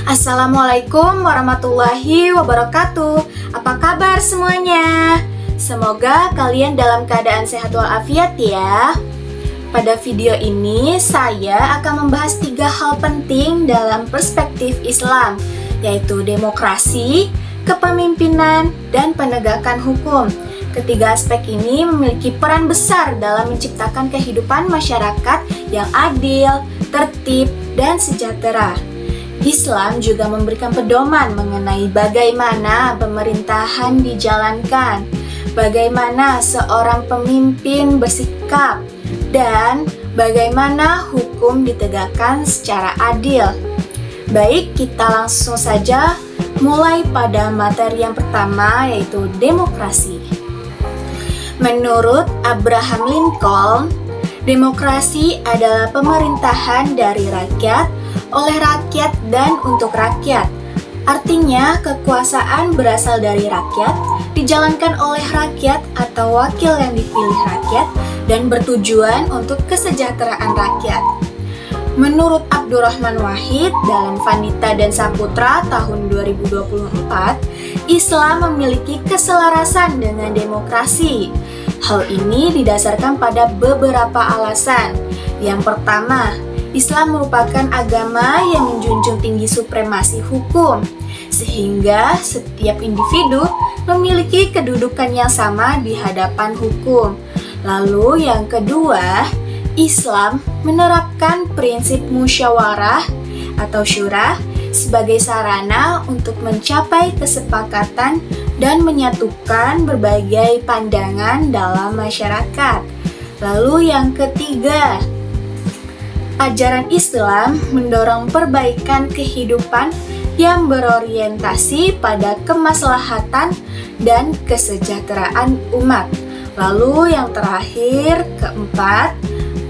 Assalamualaikum warahmatullahi wabarakatuh. Apa kabar semuanya? Semoga kalian dalam keadaan sehat walafiat ya. Pada video ini saya akan membahas 3 hal penting dalam perspektif Islam, yaitu demokrasi, kepemimpinan, dan penegakan hukum. Ketiga aspek ini memiliki peran besar dalam menciptakan kehidupan masyarakat yang adil, tertib, dan sejahtera. Islam juga memberikan pedoman mengenai bagaimana pemerintahan dijalankan, bagaimana seorang pemimpin bersikap, dan bagaimana hukum ditegakkan secara adil. Baik, kita langsung saja mulai pada materi yang pertama, yaitu demokrasi. Menurut Abraham Lincoln, demokrasi adalah pemerintahan dari rakyat, oleh rakyat, dan untuk rakyat. Artinya, kekuasaan berasal dari rakyat, dijalankan oleh rakyat atau wakil yang dipilih rakyat, dan bertujuan untuk kesejahteraan rakyat. Menurut Abdurrahman Wahid dalam Vanita dan Saputra tahun 2024, Islam memiliki keselarasan dengan demokrasi. Hal ini didasarkan pada beberapa alasan. Yang pertama, Islam merupakan agama yang menjunjung tinggi supremasi hukum, sehingga setiap individu memiliki kedudukan yang sama di hadapan hukum. Lalu yang kedua, Islam menerapkan prinsip musyawarah atau syura sebagai sarana untuk mencapai kesepakatan dan menyatukan berbagai pandangan dalam masyarakat. Lalu yang ketiga, ajaran Islam mendorong perbaikan kehidupan yang berorientasi pada kemaslahatan dan kesejahteraan umat. Lalu yang terakhir, keempat,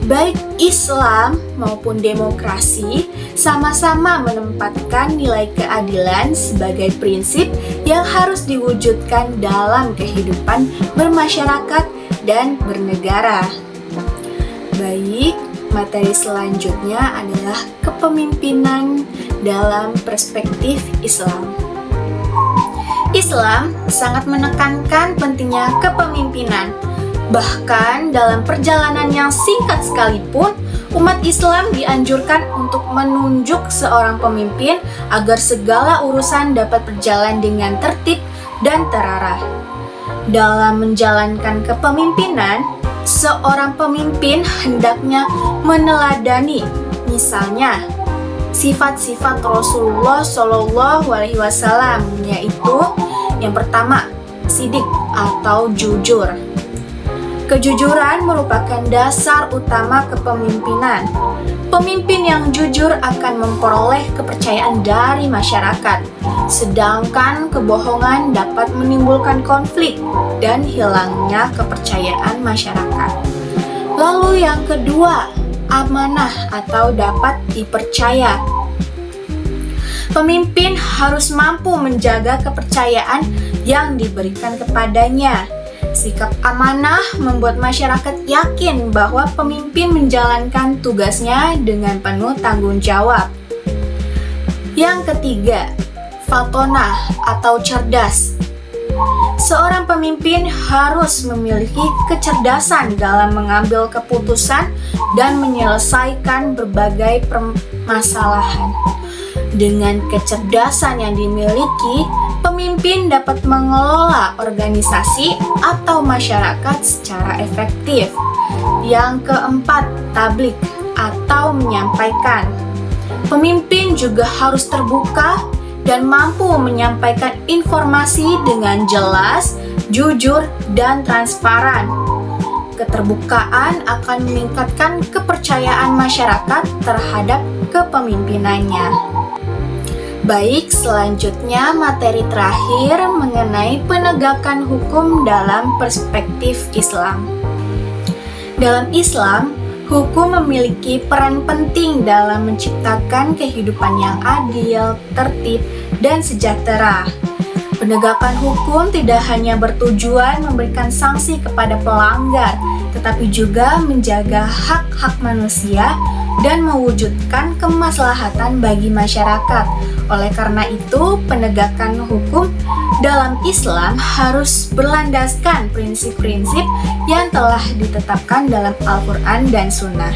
baik Islam maupun demokrasi sama-sama menempatkan nilai keadilan sebagai prinsip yang harus diwujudkan dalam kehidupan bermasyarakat dan bernegara. Baik, materi selanjutnya adalah kepemimpinan dalam perspektif Islam. Islam sangat menekankan pentingnya kepemimpinan. Bahkan dalam perjalanan yang singkat sekalipun, umat Islam dianjurkan untuk menunjuk seorang pemimpin agar segala urusan dapat berjalan dengan tertib dan terarah. Dalam menjalankan kepemimpinan, seorang pemimpin hendaknya meneladani, misalnya, sifat-sifat Rasulullah SAW, yaitu yang pertama, sidik atau jujur. Kejujuran merupakan dasar utama kepemimpinan. Pemimpin yang jujur akan memperoleh kepercayaan dari masyarakat, sedangkan kebohongan dapat menimbulkan konflik dan hilangnya kepercayaan masyarakat. Lalu yang kedua, amanah atau dapat dipercaya. Pemimpin harus mampu menjaga kepercayaan yang diberikan kepadanya. Sikap amanah membuat masyarakat yakin bahwa pemimpin menjalankan tugasnya dengan penuh tanggung jawab. Yang ketiga, fatonah atau cerdas. Seorang pemimpin harus memiliki kecerdasan dalam mengambil keputusan dan menyelesaikan berbagai permasalahan. Dengan kecerdasan yang dimiliki, pemimpin dapat mengelola organisasi atau masyarakat secara efektif. Yang keempat, tablik atau menyampaikan. Pemimpin juga harus terbuka dan mampu menyampaikan informasi dengan jelas, jujur, dan transparan. Keterbukaan akan meningkatkan kepercayaan masyarakat terhadap kepemimpinannya. Baik, selanjutnya materi terakhir mengenai penegakan hukum dalam perspektif Islam. Dalam Islam, hukum memiliki peran penting dalam menciptakan kehidupan yang adil, tertib, dan sejahtera. Penegakan hukum tidak hanya bertujuan memberikan sanksi kepada pelanggar, tetapi juga menjaga hak-hak manusia dan mewujudkan kemaslahatan bagi masyarakat. Oleh karena itu, penegakan hukum dalam Islam harus berlandaskan prinsip-prinsip yang telah ditetapkan dalam Al-Quran dan Sunnah.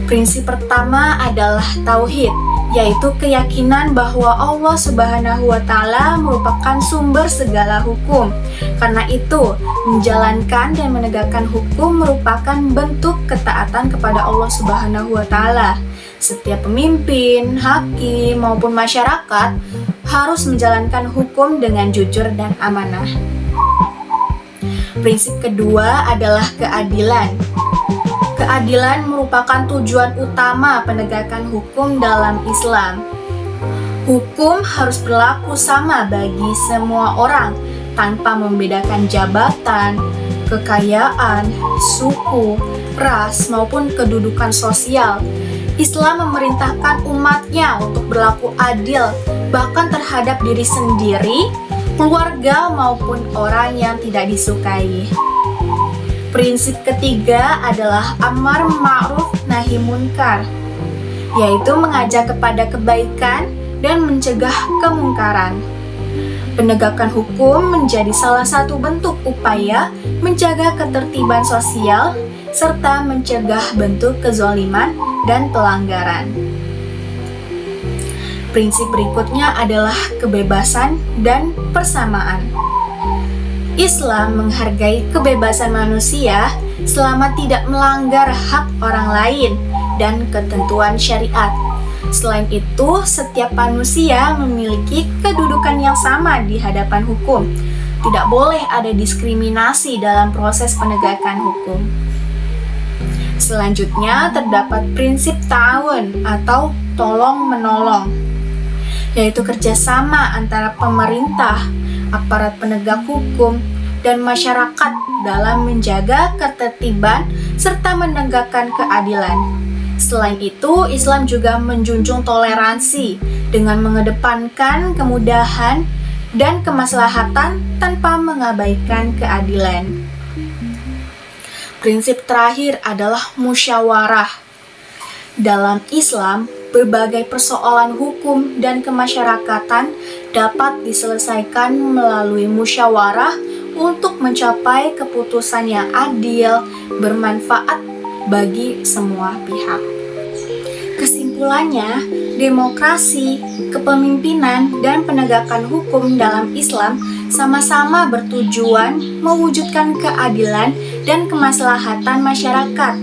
Prinsip pertama adalah tauhid, yaitu keyakinan bahwa Allah Subhanahu wa Ta'ala merupakan sumber segala hukum. Karena itu, menjalankan dan menegakkan hukum merupakan bentuk ketaatan kepada Allah Subhanahu wa Ta'ala. Setiap pemimpin, hakim, maupun masyarakat harus menjalankan hukum dengan jujur dan amanah. Prinsip kedua adalah keadilan. Keadilan merupakan tujuan utama penegakan hukum dalam Islam. Hukum harus berlaku sama bagi semua orang tanpa membedakan jabatan, kekayaan, suku, ras, maupun kedudukan sosial. Islam memerintahkan umatnya untuk berlaku adil, bahkan terhadap diri sendiri, keluarga, maupun orang yang tidak disukai. Prinsip ketiga adalah amar ma'ruf nahi munkar, yaitu mengajak kepada kebaikan dan mencegah kemungkaran. Penegakan hukum menjadi salah satu bentuk upaya menjaga ketertiban sosial serta mencegah bentuk kezaliman dan pelanggaran. Prinsip berikutnya adalah kebebasan dan persamaan. Islam menghargai kebebasan manusia selama tidak melanggar hak orang lain dan ketentuan syariat. Selain itu, setiap manusia memiliki kedudukan yang sama di hadapan hukum. Tidak boleh ada diskriminasi dalam proses penegakan hukum. Selanjutnya, terdapat prinsip ta'awun atau tolong-menolong, yaitu kerjasama antara pemerintah, aparat penegak hukum, dan masyarakat dalam menjaga ketertiban serta menegakkan keadilan. Selain itu, Islam juga menjunjung toleransi dengan mengedepankan kemudahan dan kemaslahatan tanpa mengabaikan keadilan. Prinsip terakhir adalah musyawarah. Dalam Islam, berbagai persoalan hukum dan kemasyarakatan dapat diselesaikan melalui musyawarah untuk mencapai keputusan yang adil, bermanfaat bagi semua pihak. Kesimpulannya, demokrasi, kepemimpinan, dan penegakan hukum dalam Islam sama-sama bertujuan mewujudkan keadilan dan kemaslahatan masyarakat.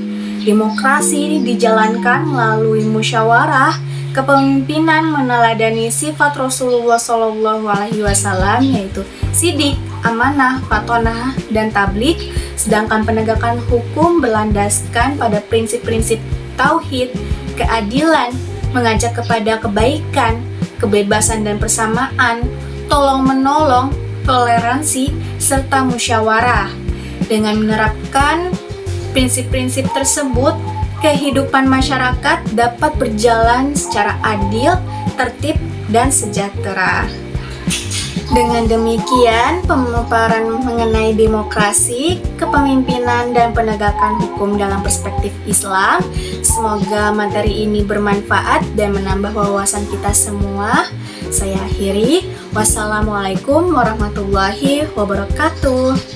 Demokrasi dijalankan melalui musyawarah, kepemimpinan meneladani sifat Rasulullah SAW, yaitu sidik, amanah, fatonah, dan tabligh, sedangkan penegakan hukum berlandaskan pada prinsip-prinsip tauhid, keadilan, mengajak kepada kebaikan, kebebasan dan persamaan, tolong-menolong, toleransi, serta musyawarah. Dengan menerapkan prinsip-prinsip tersebut, kehidupan masyarakat dapat berjalan secara adil, tertib, dan sejahtera. Dengan demikian, pemaparan mengenai demokrasi, kepemimpinan, dan penegakan hukum dalam perspektif Islam. Semoga materi ini bermanfaat dan menambah wawasan kita semua. Saya akhiri. Wassalamualaikum warahmatullahi wabarakatuh.